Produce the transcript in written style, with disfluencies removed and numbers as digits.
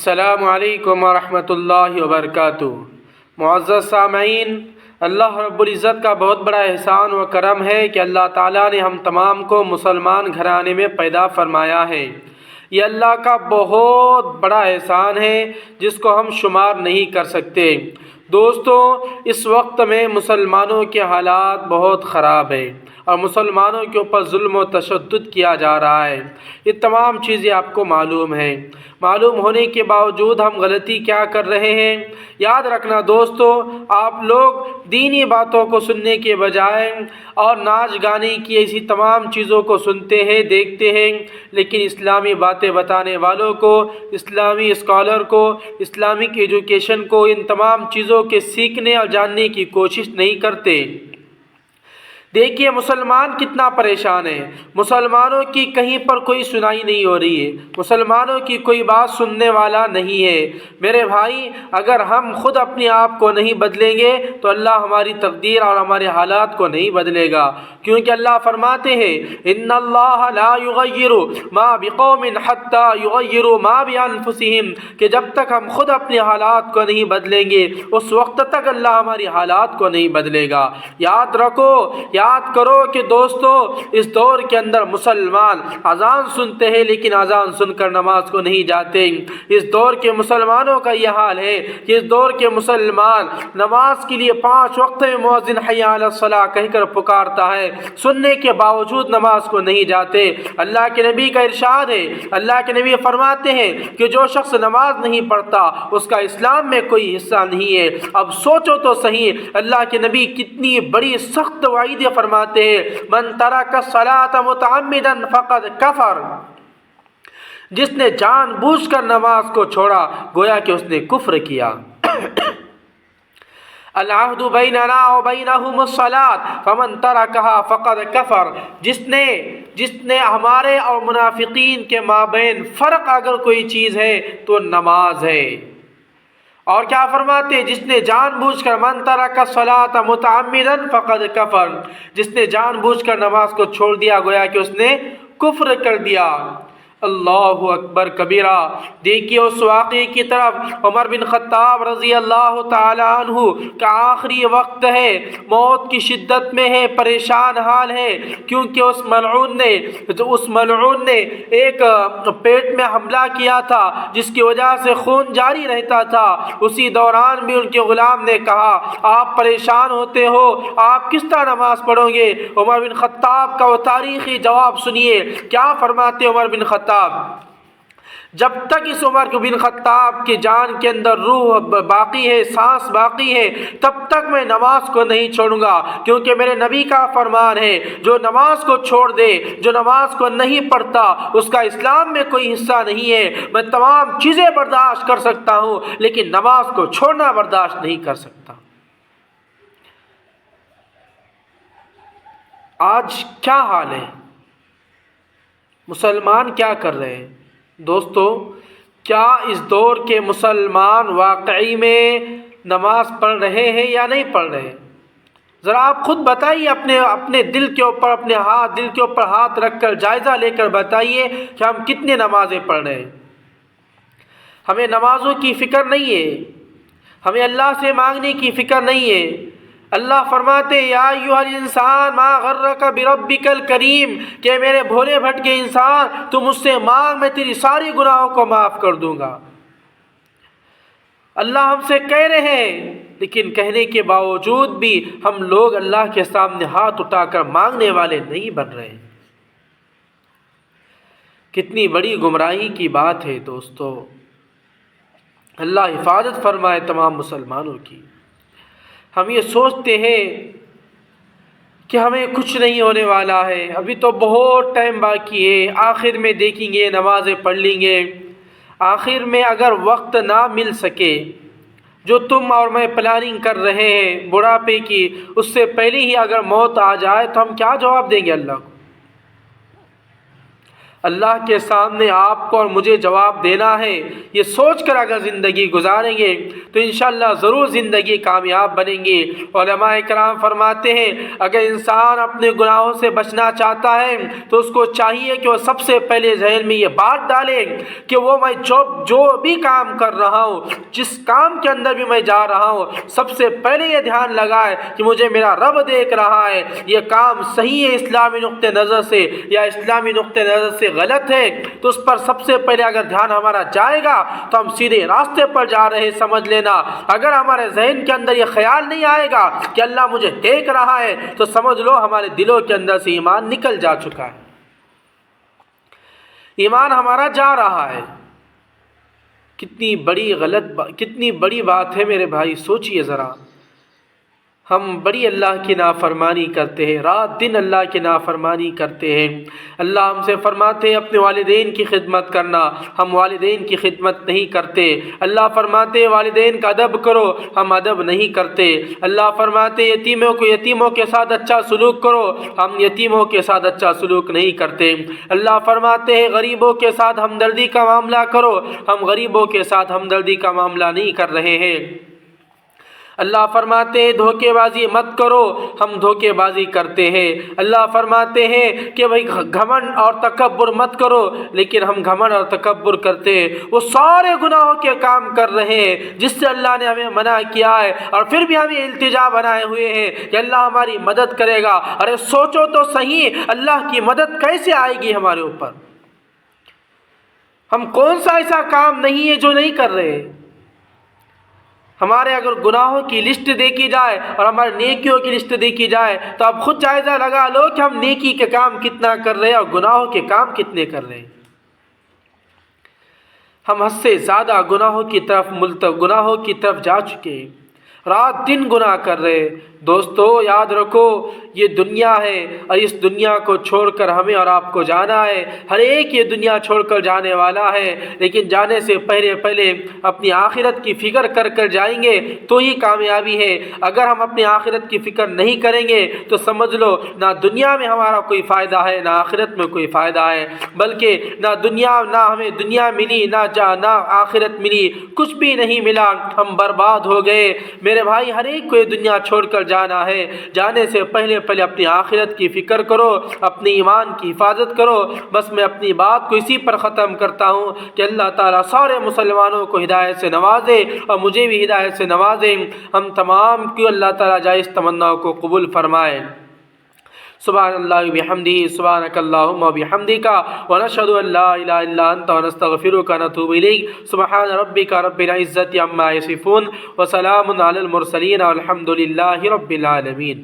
السلام علیکم ورحمۃ اللہ وبرکاتہ۔ معزز سامعین، اللہ رب العزت کا بہت بڑا احسان و کرم ہے کہ اللہ تعالیٰ نے ہم تمام کو مسلمان گھرانے میں پیدا فرمایا ہے۔ یہ اللہ کا بہت بڑا احسان ہے جس کو ہم شمار نہیں کر سکتے۔ دوستو، اس وقت میں مسلمانوں کے حالات بہت خراب ہیں اور مسلمانوں کے اوپر ظلم و تشدد کیا جا رہا ہے۔ یہ تمام چیزیں آپ کو معلوم ہیں۔ معلوم ہونے کے باوجود ہم غلطی کیا کر رہے ہیں؟ یاد رکھنا دوستو، آپ لوگ دینی باتوں کو سننے کے بجائے اور ناچ گانے کی ایسی تمام چیزوں کو سنتے ہیں، دیکھتے ہیں، لیکن اسلامی باتیں بتانے والوں کو، اسلامی اسکالر کو، اسلامک ایجوکیشن کو، ان تمام چیزوں کے سیکھنے اور جاننے کی کوشش نہیں کرتے۔ دیکھیے مسلمان کتنا پریشان ہے۔ مسلمانوں کی کہیں پر کوئی سنائی نہیں ہو رہی ہے، مسلمانوں کی کوئی بات سننے والا نہیں ہے۔ میرے بھائی، اگر ہم خود اپنے آپ کو نہیں بدلیں گے تو اللہ ہماری تقدیر اور ہمارے حالات کو نہیں بدلے گا، کیونکہ اللہ فرماتے ہیں ان اللہ لا یغیر ما بقوم حتی یغیروا ما بانفسہم، کہ جب تک ہم خود اپنے حالات کو نہیں بدلیں گے اس وقت تک اللہ ہماری حالات کو نہیں بدلے گا۔ یاد رکھو، یاد کرو کہ دوستو، اس دور کے اندر مسلمان اذان سنتے ہیں لیکن اذان سن کر نماز کو نہیں جاتے۔ اس دور کے مسلمانوں کا یہ حال ہے کہ اس دور کے مسلمان نماز کے لیے 5 وقت میں مؤذن حی علی الصلاۃ کہہ کر پکارتا ہے، سننے کے باوجود نماز کو نہیں جاتے۔ اللہ کے نبی کا ارشاد ہے، اللہ کے نبی فرماتے ہیں کہ جو شخص نماز نہیں پڑھتا اس کا اسلام میں کوئی حصہ نہیں ہے۔ اب سوچو تو صحیح، اللہ کے نبی کتنی بڑی سخت وعید فرماتے ہیں، من ترک الصلاۃ متعمدا فقد کفر، جس نے جان بوجھ کر نماز کو چھوڑا گویا کہ اس نے کفر کیا۔ العہد بیننا وبینہم الصلاۃ فمن ترکہا فقد کفر، جس نے ہمارے اور منافقین کے مابین فرق اگر کوئی چیز ہے تو نماز ہے۔ اور کیا فرماتے؟ جس نے جان بوجھ کر من ترک الصلاۃ متعمدا فقد کفر، جس نے جان بوجھ کر نماز کو چھوڑ دیا گویا کہ اس نے کفر کر دیا۔ اللہ اکبر کبیرہ۔ دیکھیے اس واقعے کی طرف، عمر بن خطاب رضی اللہ تعالی عنہ کا آخری وقت ہے، موت کی شدت میں ہے، پریشان حال ہے، کیونکہ اس ملعون نے ایک پیٹ میں حملہ کیا تھا جس کی وجہ سے خون جاری رہتا تھا۔ اسی دوران بھی ان کے غلام نے کہا آپ پریشان ہوتے ہو، آپ کس طرح نماز پڑھو گے؟ عمر بن خطاب کا وہ تاریخی جواب سنیے، کیا فرماتے عمر بن خطاب؟ جب تک اس عمر بن خطاب کی جان کے اندر روح باقی ہے، سانس باقی ہے، تب تک میں نماز کو نہیں چھوڑوں گا، کیونکہ میرے نبی کا فرمان ہے جو نماز کو چھوڑ دے، جو نماز کو نہیں پڑھتا، اس کا اسلام میں کوئی حصہ نہیں ہے۔ میں تمام چیزیں برداشت کر سکتا ہوں لیکن نماز کو چھوڑنا برداشت نہیں کر سکتا۔ آج کیا حال ہے؟ مسلمان کیا کر رہے ہیں؟ دوستو، کیا اس دور کے مسلمان واقعی میں نماز پڑھ رہے ہیں یا نہیں پڑھ رہے؟ ذرا آپ خود بتائیے، اپنے دل کے اوپر ہاتھ رکھ کر جائزہ لے کر بتائیے کہ ہم کتنے نمازیں پڑھ رہے ہیں۔ ہمیں نمازوں کی فکر نہیں ہے، ہمیں اللہ سے مانگنے کی فکر نہیں ہے۔ اللہ فرماتے یا ایھا الانسان ما غرک بربک الکریم، کہ میرے بھولے بھٹکے انسان تو مجھ سے مانگ، میں تیری ساری گناہوں کو معاف کر دوں گا۔ اللہ ہم سے کہہ رہے ہیں، لیکن کہنے کے باوجود بھی ہم لوگ اللہ کے سامنے ہاتھ اٹھا کر مانگنے والے نہیں بن رہے۔ کتنی بڑی گمراہی کی بات ہے دوستو۔ اللہ حفاظت فرمائے تمام مسلمانوں کی۔ ہم یہ سوچتے ہیں کہ ہمیں کچھ نہیں ہونے والا ہے، ابھی تو بہت ٹائم باقی ہے، آخر میں دیکھیں گے، نمازیں پڑھ لیں گے۔ آخر میں اگر وقت نہ مل سکے، جو تم اور میں پلاننگ کر رہے ہیں بڑھاپے کی، اس سے پہلے ہی اگر موت آ جائے تو ہم کیا جواب دیں گے اللہ کو؟ اللہ کے سامنے آپ کو اور مجھے جواب دینا ہے، یہ سوچ کر اگر زندگی گزاریں گے تو انشاءاللہ ضرور زندگی کامیاب بنیں گے۔ علماء کرام فرماتے ہیں اگر انسان اپنے گناہوں سے بچنا چاہتا ہے تو اس کو چاہیے کہ وہ سب سے پہلے ذہن میں یہ بات ڈالے کہ وہ میں جو بھی کام کر رہا ہوں، جس کام کے اندر بھی میں جا رہا ہوں، سب سے پہلے یہ دھیان لگائے کہ مجھے میرا رب دیکھ رہا ہے، یہ کام صحیح ہے اسلامی نقطہ نظر سے یا اسلامی نقطہ نظر سے غلط ہے، تو اس پر سب سے پہلے اگر دھیان ہمارا جائے گا تو ہم سیدھے راستے پر جا رہے سمجھ لینا۔ اگر ہمارے ذہن کے اندر یہ خیال نہیں آئے گا کہ اللہ مجھے دیکھ رہا ہے تو سمجھ لو ہمارے دلوں کے اندر سے ایمان نکل جا چکا ہے، ایمان ہمارا جا رہا ہے۔ کتنی بڑی بات ہے میرے بھائی، سوچئے ذرا، ہم بڑی اللہ کی نافرمانی کرتے ہیں، رات دن اللہ کی نافرمانی کرتے ہیں۔ اللہ ہم سے فرماتے ہیں اپنے والدین کی خدمت کرنا، ہم والدین کی خدمت نہیں کرتے۔ اللہ فرماتے ہیں والدین کا ادب کرو، ہم ادب نہیں کرتے۔ اللہ فرماتے ہیں یتیموں کے ساتھ اچھا سلوک کرو، ہم یتیموں کے ساتھ اچھا سلوک نہیں کرتے۔ اللہ فرماتے ہیں غریبوں کے ساتھ ہمدردی کا معاملہ کرو، ہم غریبوں کے ساتھ ہمدردی کا معاملہ نہیں کر رہے ہیں۔ اللہ فرماتے ہیں دھوکے بازی مت کرو، ہم دھوکے بازی کرتے ہیں۔ اللہ فرماتے ہیں کہ بھئی گھمنڈ اور تکبر مت کرو، لیکن ہم گھمنڈ اور تکبر کرتے ہیں۔ وہ سارے گناہوں کے کام کر رہے ہیں جس سے اللہ نے ہمیں منع کیا ہے، اور پھر بھی ہمیں التجا بنائے ہوئے ہیں کہ اللہ ہماری مدد کرے گا۔ ارے سوچو تو صحیح، اللہ کی مدد کیسے آئے گی ہمارے اوپر؟ ہم کون سا ایسا کام نہیں ہے جو نہیں کر رہے؟ ہمارے اگر گناہوں کی لسٹ دیکھی جائے اور ہمارے نیکیوں کی لسٹ دیکھی جائے تو آپ خود جائزہ لگا لو کہ ہم نیکی کے کام کتنا کر رہے ہیں اور گناہوں کے کام کتنے کر رہے ہیں۔ ہم حد سے زیادہ گناہوں کی طرف جا چکے ہیں، رات دن گناہ کر رہے ہیں۔ دوستو یاد رکھو یہ دنیا ہے اور اس دنیا کو چھوڑ کر ہمیں اور آپ کو جانا ہے۔ ہر ایک یہ دنیا چھوڑ کر جانے والا ہے، لیکن جانے سے پہلے اپنی آخرت کی فکر کر جائیں گے تو ہی کامیابی ہے۔ اگر ہم اپنی آخرت کی فکر نہیں کریں گے تو سمجھ لو نہ دنیا میں ہمارا کوئی فائدہ ہے، نہ آخرت میں کوئی فائدہ ہے، بلکہ نہ ہمیں دنیا ملی نہ آخرت ملی، کچھ بھی نہیں ملا، ہم برباد ہو گئے۔ میرے بھائی ہر ایک کو یہ دنیا چھوڑ کر جانا ہے، جانے سے پہلے اپنی آخرت کی فکر کرو، اپنے ایمان کی حفاظت کرو۔ بس میں اپنی بات کو اسی پر ختم کرتا ہوں کہ اللہ تعالیٰ سارے مسلمانوں کو ہدایت سے نوازے اور مجھے بھی ہدایت سے نوازے، ہم تمام کو اللہ تعالیٰ جائز تمناؤں کو قبول فرمائے۔ سبحان اللہ بحمدہ، سبحانک اللہم وبحمدک، ونشہد ان لا الہ الا انت ونستغفرک ونتوب الیک۔ سبحان ربک رب العزۃ عما یصفون، وسلام علی المرسلین، والحمد للہ رب العالمین۔